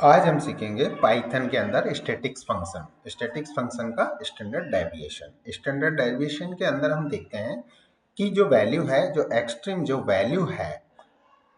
आज हम सीखेंगे पाइथन के अंदर स्टैटिक्स फंक्शन। स्टैटिक्स फंक्शन का स्टैंडर्ड डेविएशन। स्टैंडर्ड डेविएशन के अंदर हम देखते हैं कि जो वैल्यू है, जो एक्सट्रीम जो वैल्यू है,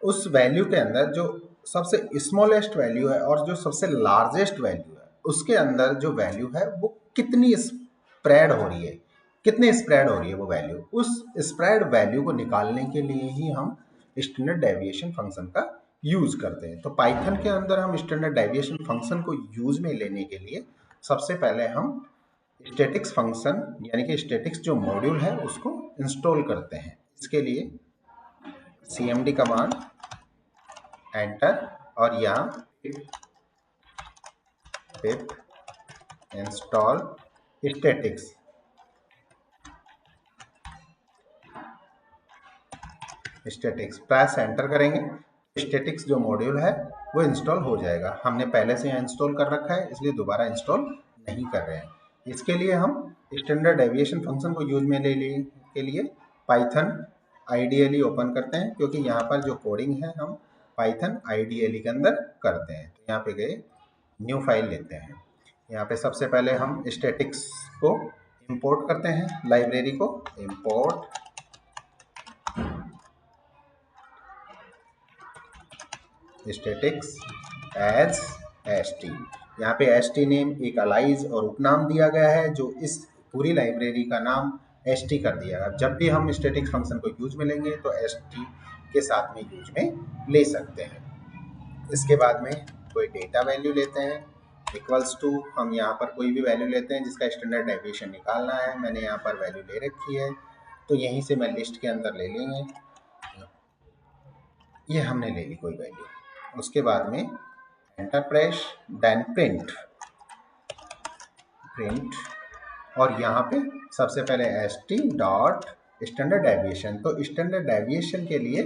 उस वैल्यू के अंदर जो सबसे स्मॉलेस्ट वैल्यू है और जो सबसे लार्जेस्ट वैल्यू है, उसके अंदर जो वैल्यू है वो कितनी स्प्रेड हो रही है, कितने स्प्रेड हो रही है वो वैल्यू। उस स्प्रेड वैल्यू को निकालने के लिए ही हम स्टैंडर्ड डेविएशन फंक्शन का यूज करते हैं। तो पाइथन के अंदर हम स्टैंडर्ड डेविएशन फंक्शन को यूज में लेने के लिए सबसे पहले हम स्टैटिक्स फंक्शन यानी कि स्टैटिक्स जो मॉड्यूल है उसको इंस्टॉल करते हैं। इसके लिए cmd कमांड एंटर और यहाँ पिप इंस्टॉल स्टैटिक्स प्रेस एंटर करेंगे। स्टैटिक्स जो मॉड्यूल है वो इंस्टॉल हो जाएगा। हमने पहले से यहाँ इंस्टॉल कर रखा है, इसलिए दोबारा इंस्टॉल नहीं कर रहे हैं। इसके लिए हम स्टैंडर्ड डेविएशन फंक्शन को यूज में लेने के लिए पाइथन आईडीएलई ओपन करते हैं, क्योंकि यहाँ पर जो कोडिंग है हम पाइथन आईडीएलई के अंदर करते हैं। तो यहाँ पे गए, न्यू फाइल लेते हैं। यहाँ पे सबसे पहले हम स्टैटिक्स को इंपोर्ट करते हैं, लाइब्रेरी को इंपोर्ट स्टैटिक्स एज st। यहाँ पे st नेम एक अलाइज और उपनाम दिया गया है, जो इस पूरी लाइब्रेरी का नाम st कर दिया गया। जब भी हम स्टैटिक्स फंक्शन को यूज में लेंगे तो st के साथ में यूज में ले सकते हैं। इसके बाद में कोई डेटा वैल्यू लेते हैं, इक्वल्स टू हम यहाँ पर कोई भी वैल्यू लेते हैं जिसका स्टैंडर्ड डेविएशन निकालना है। मैंने यहाँ पर वैल्यू ले रखी है, तो यहीं से मैं लिस्ट के अंदर ले लेंगे। ये हमने ले ली कोई वैल्यू। उसके बाद में एंटर प्रेस, देन प्रिंट और यहाँ पे सबसे पहले st डॉट स्टैंडर्ड डेविएशन। तो स्टैंडर्ड डेविएशन के लिए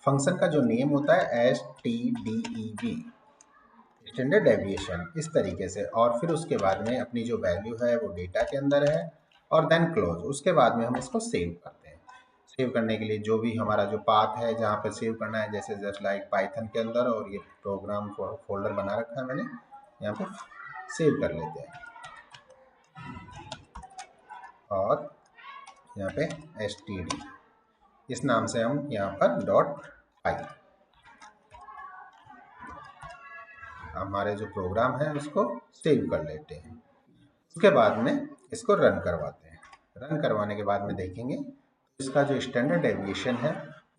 फंक्शन का जो नेम होता है stdev, स्टैंडर्ड डेविएशन, इस तरीके से। और फिर उसके बाद में अपनी जो वैल्यू है वो डेटा के अंदर है और देन क्लोज। उसके बाद में हम इसको सेव करते हैं। सेव करने के लिए जो भी हमारा जो पाथ है जहाँ पर सेव करना है, जैसे जस्ट लाइक पाइथन के अंदर, और ये प्रोग्राम फोल्डर बना रखा है मैंने, यहाँ पे सेव कर लेते हैं और यहाँ पे std इस नाम से हम यहाँ पर डॉट पाई हमारे जो प्रोग्राम है उसको सेव कर लेते हैं। उसके बाद में इसको रन करवाते हैं। रन करवाने के बाद में देखेंगे इसका जो स्टैंडर्ड डेविएशन है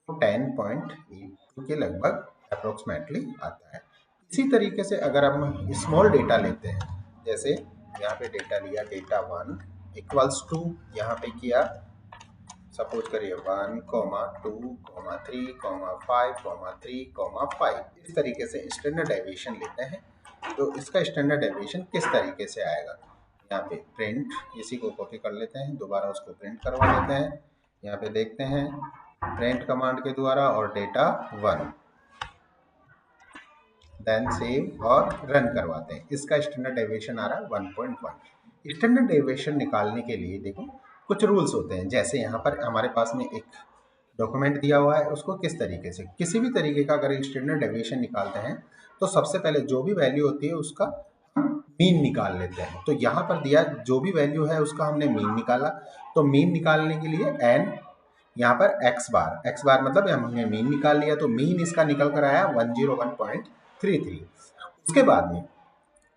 वो 10.82 के लगभग अप्रोक्सीमेटली आता है। इसी तरीके से अगर हम स्मॉल डेटा लेते हैं, जैसे यहाँ पे डेटा लिया, डेटा 1 इक्वल्स टू यहाँ पे किया, सपोज करिए 1, 2, 3, 5, 3, 5, इस तरीके से स्टैंडर्ड डेविएशन लेते हैं। तो इसका स्टैंडर्ड डेविएशन किस तरीके से आएगा, यहाँ पे प्रिंट, इसी को कॉपी कर लेते हैं, दोबारा उसको प्रिंट करवा लेते हैं। यहाँ पे देखते हैं प्रिंट कमांड के द्वारा और डेटा 1, देन सेव और रन करवाते हैं। इसका स्टैंडर्ड डेविएशन आ रहा है 1.1। स्टैंडर्ड डेविएशन निकालने के लिए देखो कुछ रूल्स होते हैं। जैसे यहाँ पर हमारे पास में एक डॉक्यूमेंट दिया हुआ है, उसको किस तरीके से, किसी भी तरीके का अगर स्टैंडर्ड डेविएशन निकालते हैं तो सबसे पहले जो भी वैल्यू होती है उसका मीन निकाल लेते हैं। तो यहाँ पर दिया जो भी वैल्यू है उसका हमने मीन निकाला। तो मीन निकालने के लिए एन, यहाँ पर एक्स बार मतलब हमने मीन निकाल लिया, तो मीन इसका निकल कर आया 101.33। उसके बाद में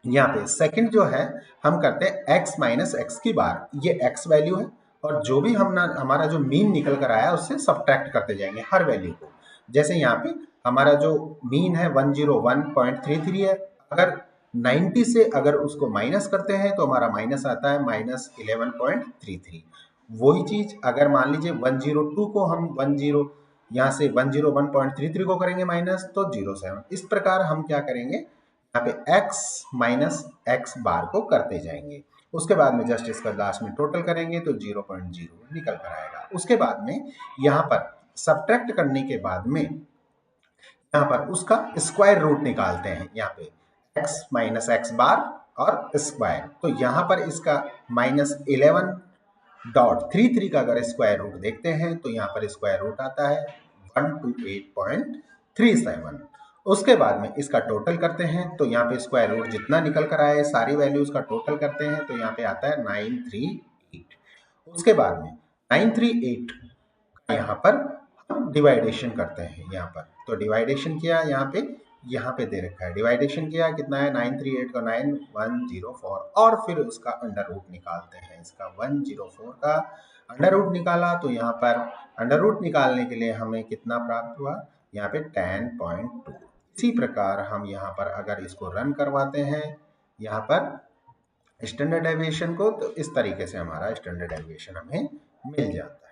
यहाँ पे सेकंड जो है हम करते हैं x माइनस एक्स की बार, ये x वैल्यू है और जो भी हमारा जो मीन निकल कर आया उससे सब्ट्रैक्ट करते जाएंगे हर वैल्यू को। जैसे यहाँ पे हमारा जो मीन है 101.33 है, अगर 90 से अगर उसको माइनस करते हैं तो हमारा माइनस आता है -11.33। वही चीज अगर मान लीजिए 102 को हम 10 यहाँ से 101.33 को करेंगे माइनस, तो 07। इस प्रकार हम क्या करेंगे, यहाँ पे x माइनस एक्स बार को करते जाएंगे। उसके बाद में जस्ट इसका लास्ट में टोटल करेंगे तो 0.0 निकल कर आएगा। उसके बाद में यहाँ पर सब्ट्रैक्ट करने के बाद में यहाँ पर उसका स्क्वायर रूट निकालते हैं। यहाँ पे x माइनस एक्स बार और स्क्वायर, तो यहाँ पर इसका -11.33 का अगर स्क्वायर रूट देखते हैं तो यहाँ पर स्क्वायर रूट आता है 128.37। उसके बाद में इसका टोटल करते हैं तो यहाँ पे स्क्वायर रूट जितना निकल कर आए सारी वैल्यूज का टोटल करते हैं तो यहाँ पे आता है 938। उसके बाद में 938 यहाँ पर हम डिवाइडेशन करते हैं यहाँ पर, तो डिवाइडेशन किया यहाँ पे दे रखा है, डिवाइडेशन किया कितना है 938 का 9104 और फिर उसका अंडर रूट निकालते हैं। इसका 104 का अंडर रूट निकाला तो यहाँ पर अंडर रूट निकालने के लिए हमें कितना प्राप्त हुआ, यहाँ पे 10.2। इसी प्रकार हम यहाँ पर अगर इसको रन करवाते हैं यहाँ पर स्टैंडर्ड डेविएशन को, तो इस तरीके से हमारा स्टैंडर्ड डेविएशन हमें मिल जाता है।